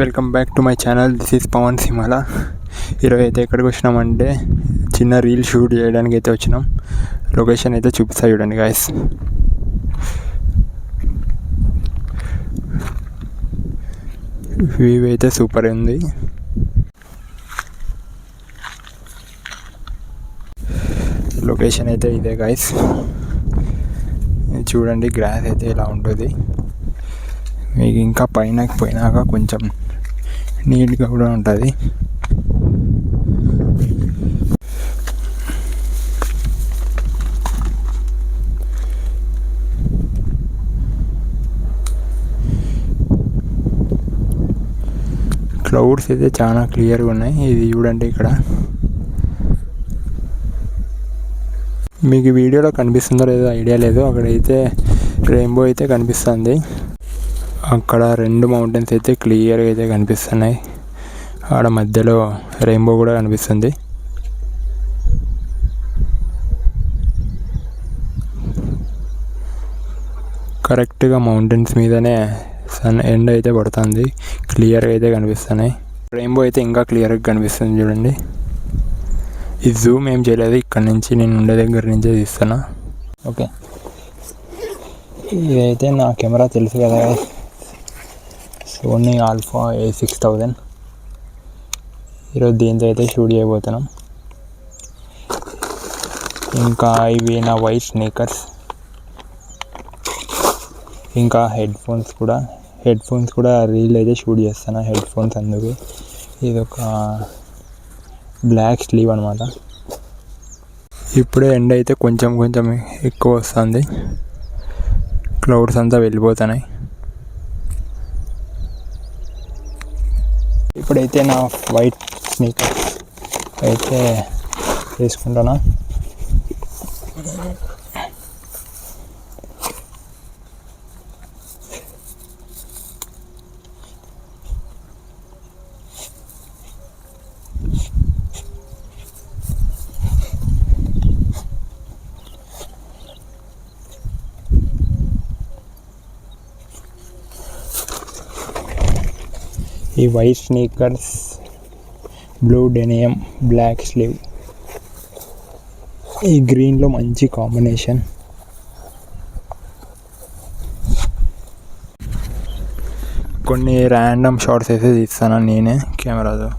Welcome back to my channel. This is Pawan Simala. ఈరోజు అయితే ఎక్కడికి వచ్చినామంటే చిన్న రీల్ షూట్ చేయడానికి అయితే వచ్చినాం. లొకేషన్ అయితే చూపిస్తా చూడండి గాయస్. వ్యూ అయితే సూపర్ ఉంది. లొకేషన్ అయితే ఇదే గాయస్. చూడండి గ్రాస్ అయితే ఇలా ఉంటుంది. మీకు ఇంకా పైన పోయినాక కొంచెం నీట్గా కూడా ఉంటుంది. క్లౌడ్స్ అయితే చాలా క్లియర్గా ఉన్నాయి. ఇది చూడండి ఇక్కడ మీకు వీడియోలో కనిపిస్తుందో లేదో ఐడియా లేదు. అక్కడైతే రెయిన్బో అయితే కనిపిస్తుంది. అక్కడ రెండు మౌంటైన్స్ అయితే క్లియర్గా అయితే కనిపిస్తున్నాయి. ఆడ మధ్యలో రెయిన్బో కూడా కనిపిస్తుంది. కరెక్ట్గా మౌంటైన్స్ మీదనే ఎండ్ అయితే పడుతుంది. క్లియర్గా అయితే కనిపిస్తున్నాయి. రెయిన్బో అయితే ఇంకా క్లియర్గా కనిపిస్తుంది చూడండి. ఈ జూమ్ ఏం చేయలేదు, ఇక్కడ నుంచి నేను ఉండే దగ్గర నుంచే తీస్తున్నా. ఓకే, ఇదైతే నా కెమెరా తెలుసు కదా, సోనీ ఆల్ఫా A6000. ఈరోజు దీంతో అయితే షూట్ చేయబోతున్నాం. ఇంకా ఇవి నా వైట్ స్నీకర్స్, ఇంకా హెడ్ ఫోన్స్ కూడా రీల్ అయితే షూట్ చేస్తాను. హెడ్ ఫోన్స్ అందుకు. ఇది ఒక బ్లాక్ స్లీవ్ అనమాట. ఇప్పుడే ఎండ అయితే కొంచెం ఎక్కువ వస్తుంది. క్లౌడ్స్ అంతా వెళ్ళిపోతున్నాయి. ఇప్పుడైతే నా వైట్ స్నీకర్స్ అయితే వేసుకుంటాను. ఈ white sneakers, blue denim, black sleeve, ఈ గ్రీన్లో మంచి కాంబినేషన్. కొన్ని ర్యాండమ్ షాట్స్ అయితే తీస్తాను నేనే కెమెరాతో.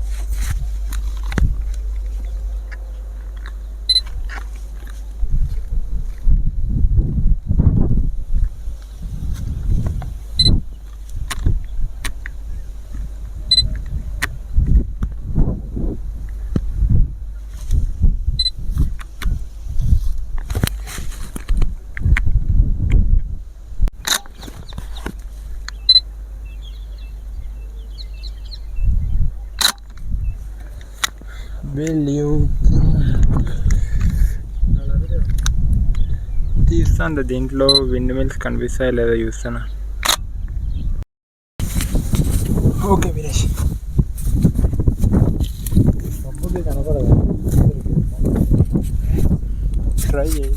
తీస్తాను, దీంట్లో విండ్ మిల్స్ కనిపిస్తాయి లేదా చూస్తాను. ఓకే వీరేష్, కనపడదు, ట్రై చేయి.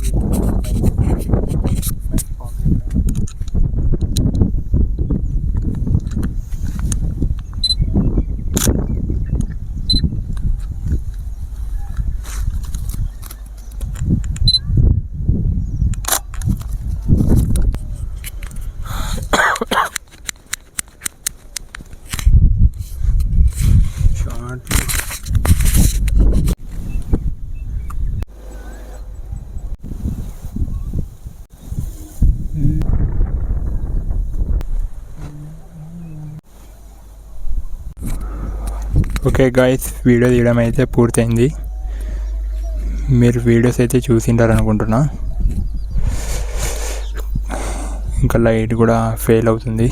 ఓకే గాయస్, వీడియో తీయడం అయితే పూర్తయింది. మీరు వీడియోస్ అయితే చూసింటారు అనుకుంటున్నా. ఇంకా లైట్ కూడా ఫెయిల్ అవుతుంది.